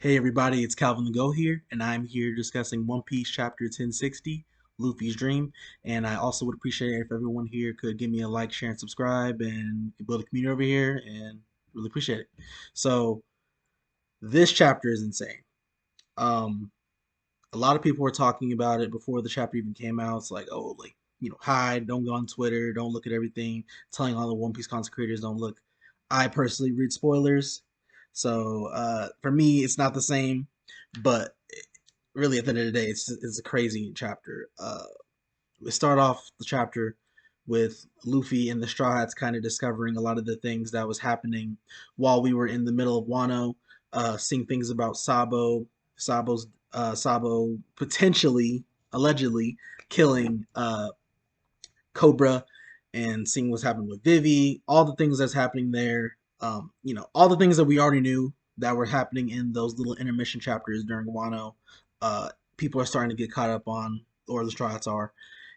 Hey everybody, it's Calvin the Go here, and I'm here discussing One Piece Chapter 1060, Luffy's Dream. And I also would appreciate it if everyone here could give me a like, share, and subscribe, and build a community over here, and really appreciate it. So this chapter is insane. Um, a lot of people were talking about it before the chapter even came out. It's like, oh, like hide, don't go on Twitter, don't look at everything, telling all the One Piece content creators don't look. I personally read spoilers, so for me, it's not the same. But really, at the end of the day, it's a crazy chapter. We start off the chapter with Luffy and the Strawhats kind of discovering a lot of the things that was happening while we were in the middle of Wano, seeing things about Sabo potentially, allegedly killing Cobra, and seeing what's happening with Vivi, all the things that's happening there. All the things that we already knew that were happening in those little intermission chapters during Wano. Uh, People are starting to get caught up on, or the Straw Hats are,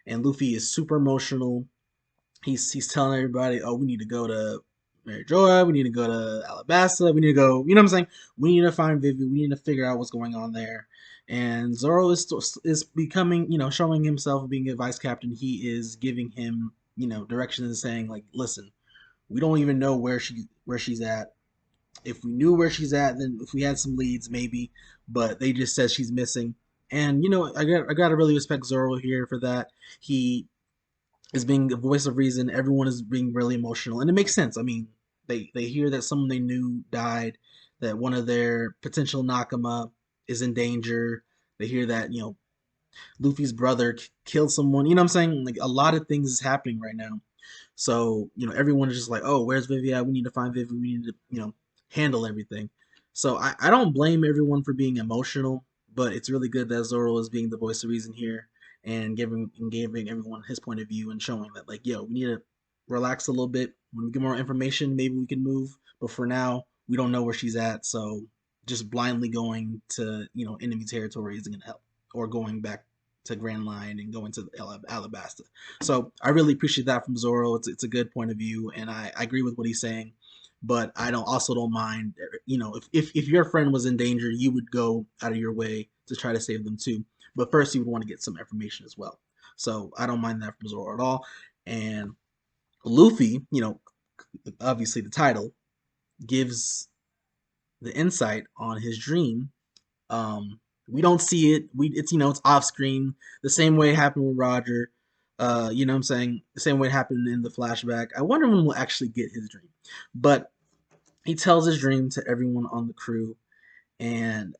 and Luffy is super emotional. He's telling everybody, "Oh, we need to go to Mary Joy. We need to go to Alabasta. We need to go. You know what I'm saying? We need to find Vivi. We need to figure out what's going on there." And Zoro is becoming, showing himself being a vice captain. He is giving him, directions and saying like, "Listen, we don't even know where she's at. If we knew where she's at, then if we had some leads, maybe. But they just said she's missing." And I gotta really respect Zoro here for that. He is being a voice of reason. Everyone is being really emotional, and it makes sense. I mean, they hear that someone they knew died, that one of their potential Nakama is in danger. They hear that Luffy's brother killed someone. You know what I'm saying? Like a lot of things is happening right now. So everyone is just like, oh, where's Vivi at? We need to find Vivi. We need to handle everything. So I don't blame everyone for being emotional, but it's really good that Zoro is being the voice of reason here and giving everyone his point of view and showing that like, yo, we need to relax a little bit. When we get more information, maybe we can move. But for now, we don't know where she's at, so just blindly going to enemy territory isn't gonna help, or going back to Grand Line and going to Alabasta. So I really appreciate that from Zoro. It's a good point of view, and I agree with what he's saying. But I don't mind. If your friend was in danger, you would go out of your way to try to save them too. But first, you would want to get some information as well. So I don't mind that from Zoro at all. And Luffy, obviously the title gives the insight on his dream. We don't see it. It's off screen. The same way it happened with Roger. You know what I'm saying? The same way it happened in the flashback. I wonder when we'll actually get his dream. But he tells his dream to everyone on the crew, and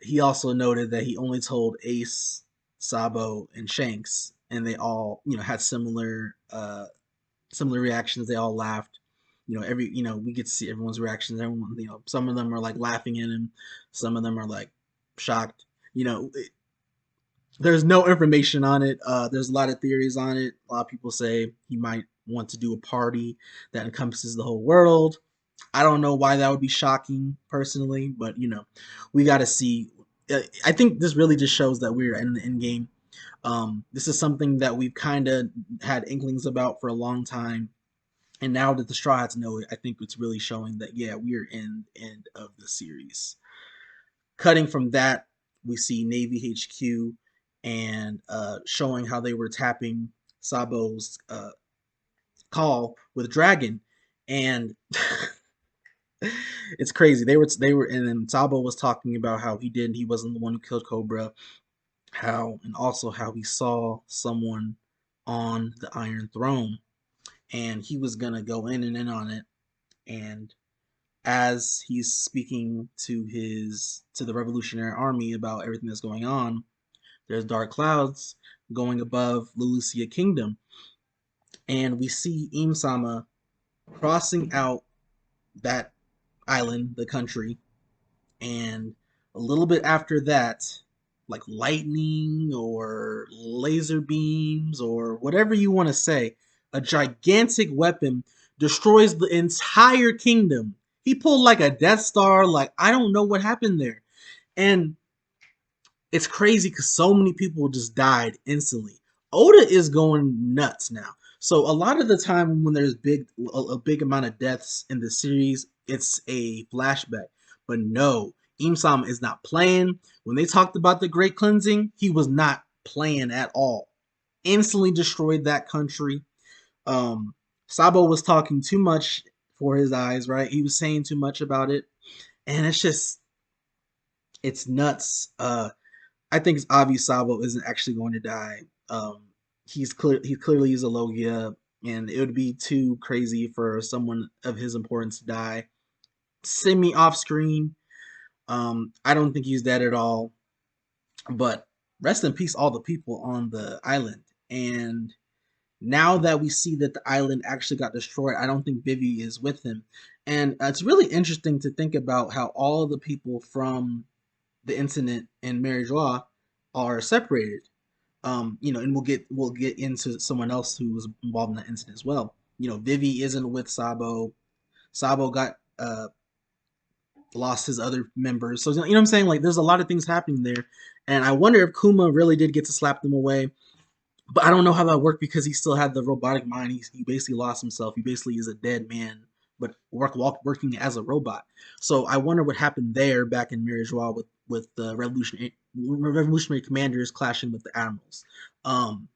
he also noted that he only told Ace, Sabo, and Shanks, and they all had similar reactions. They all laughed. We get to see everyone's reactions. Everyone, some of them are like laughing at him, some of them are like shocked. There's no information on it. There's a lot of theories on it. A lot of people say he might want to do a party that encompasses the whole world. I don't know why that would be shocking personally, but we got to see. I think this really just shows that we're in the end game. This is something that we've kind of had inklings about for a long time, and now that the Straw Hats know it, I think it's really showing that yeah, we're in the end of the series. Cutting from that, we see Navy HQ and showing how they were tapping Sabo's call with Dragon, and it's crazy. They were, and then Sabo was talking about how he wasn't the one who killed Cobra, how and also how he saw someone on the Iron Throne, and he was gonna go in and in on it, and as he's speaking to the Revolutionary Army about everything that's going on, there's dark clouds going above Lulusia Kingdom, and we see Im-sama crossing out that island, the country, and a little bit after that, like lightning or laser beams or whatever you want to say, a gigantic weapon destroys the entire kingdom. He pulled like a Death Star. Like, I don't know what happened there. And it's crazy because so many people just died instantly. Oda is going nuts now. So a lot of the time when there's a big amount of deaths in the series, it's a flashback. But no, Imsam is not playing. When they talked about the Great Cleansing, he was not playing at all. Instantly destroyed that country. Um, Sabo was talking too much for his eyes, right? He was saying too much about it, and it's nuts. I think it's obvious Sabo isn't actually going to die. He clearly is a Logia, and it would be too crazy for someone of his importance to die semi off screen. I don't think he's dead at all. But rest in peace, all the people on the island. And now that we see that the island actually got destroyed, I don't think Vivi is with him. And it's really interesting to think about how all the people from the incident in Mary Joie are separated. And we'll get into someone else who was involved in that incident as well. Vivi isn't with Sabo. Sabo got lost his other members. So what I'm saying? Like there's a lot of things happening there. And I wonder if Kuma really did get to slap them away. But I don't know how that worked because he still had the robotic mind. He basically lost himself. He basically is a dead man, but working as a robot. So I wonder what happened there back in Mary Joie with the revolutionary commanders clashing with the admirals. Um,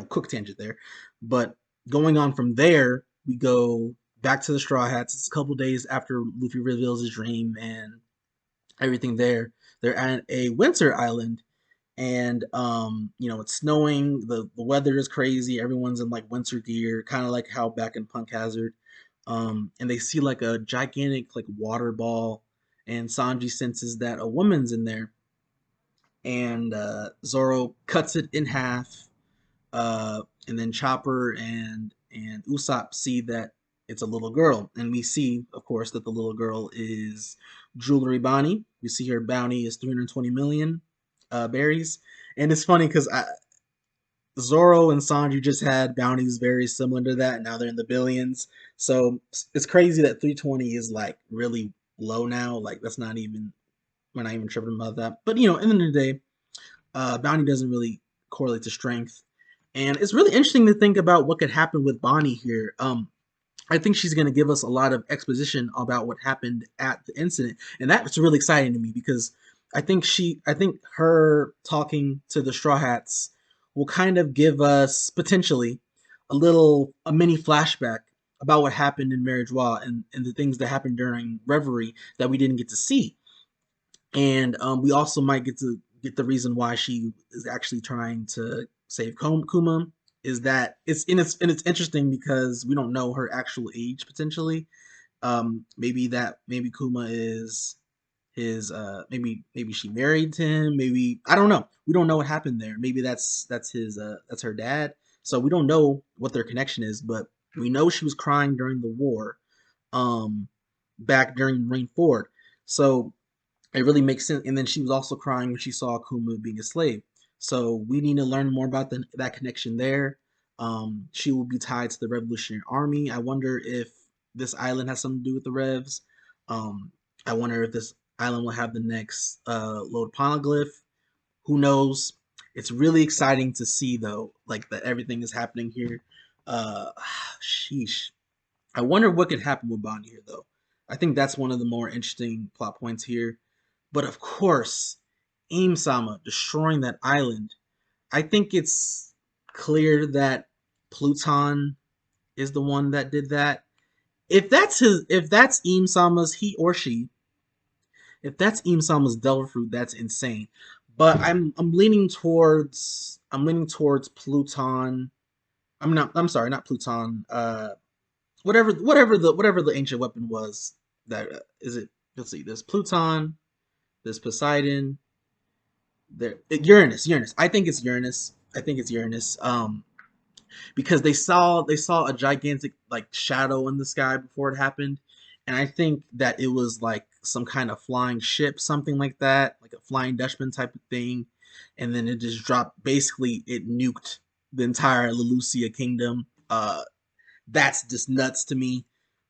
quick tangent there. But going on from there, we go back to the Straw Hats. It's a couple days after Luffy reveals his dream and everything there. They're at a winter island, and it's snowing. The weather is crazy. Everyone's in like winter gear, kind of like how back in Punk Hazard. And they see like a gigantic like water ball, and Sanji senses that a woman's in there, and Zoro cuts it in half, and then Chopper and Usopp see that it's a little girl, and we see, of course, that the little girl is Jewelry Bonnie. We see her bounty is 320 million berries, and it's funny because Zoro and Sanji just had bounties very similar to that, and now they're in the billions. So it's crazy that 320 is like really low now. Like that's not even we're not even tripping about that. But at the end of the day, bounty doesn't really correlate to strength. And it's really interesting to think about what could happen with Bonnie here. I think she's going to give us a lot of exposition about what happened at the incident, and that's really exciting to me because I think her talking to the Straw Hats will kind of give us potentially a mini flashback about what happened in Marriage Law and the things that happened during Reverie that we didn't get to see, and we also might get to get the reason why she is actually trying to save Kuma. Is that it's interesting because we don't know her actual age potentially. Maybe Kuma is his maybe she married him. Maybe I don't know. We don't know what happened there. Maybe that's his that's her dad. So we don't know what their connection is, but we know she was crying during the war, um, back during Marineford. So it really makes sense. And then she was also crying when she saw Kuma being a slave. So we need to learn more about that connection there. She will be tied to the Revolutionary Army. I wonder if this island has something to do with the Revs. I wonder if this island will have the next Lord Poneglyph. Who knows? It's really exciting to see though, like that everything is happening here. Uh, sheesh. I wonder what could happen with Bond here though. I think that's one of the more interesting plot points here. But of course, Aim Sama destroying that island. I think it's clear that Pluton is the one that did that. If that's Aim Sama's he or she, if that's Aim Sama's Devil Fruit, that's insane. But I'm leaning towards Pluton. I'm sorry, not Pluton. Whatever the ancient weapon was. That is it. Let's see. There's Pluton. There's Poseidon. Uranus. I think it's Uranus. Because they saw a gigantic like shadow in the sky before it happened, and I think that it was like some kind of flying ship, something like that, like a Flying Dutchman type of thing, and then it just dropped. Basically, it nuked the entire Lelucia kingdom. That's just nuts to me.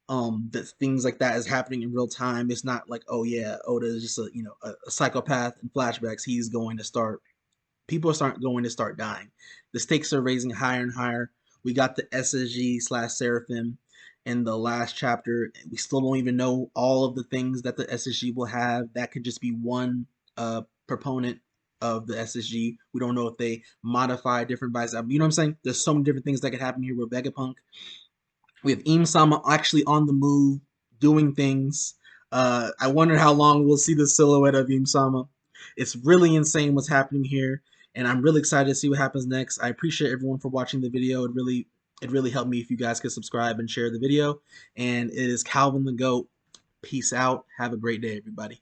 That things like that is happening in real time. It's not like, oh yeah, Oda is just a psychopath in flashbacks. He's going to start People are going to start dying. The stakes are raising higher and higher. We got the SSG slash Seraphim, in the last chapter. We still don't even know all of the things that the SSG will have. That could just be one proponent of the SSG. We don't know if they modify different buys. You know what I'm saying? There's so many different things that could happen here with Vegapunk. We have Im-sama actually on the move, doing things. I wonder how long we'll see the silhouette of Im-sama. It's really insane what's happening here, and I'm really excited to see what happens next. I appreciate everyone for watching the video. It really helped me if you guys could subscribe and share the video. And it is Calvin the Goat. Peace out. Have a great day, everybody.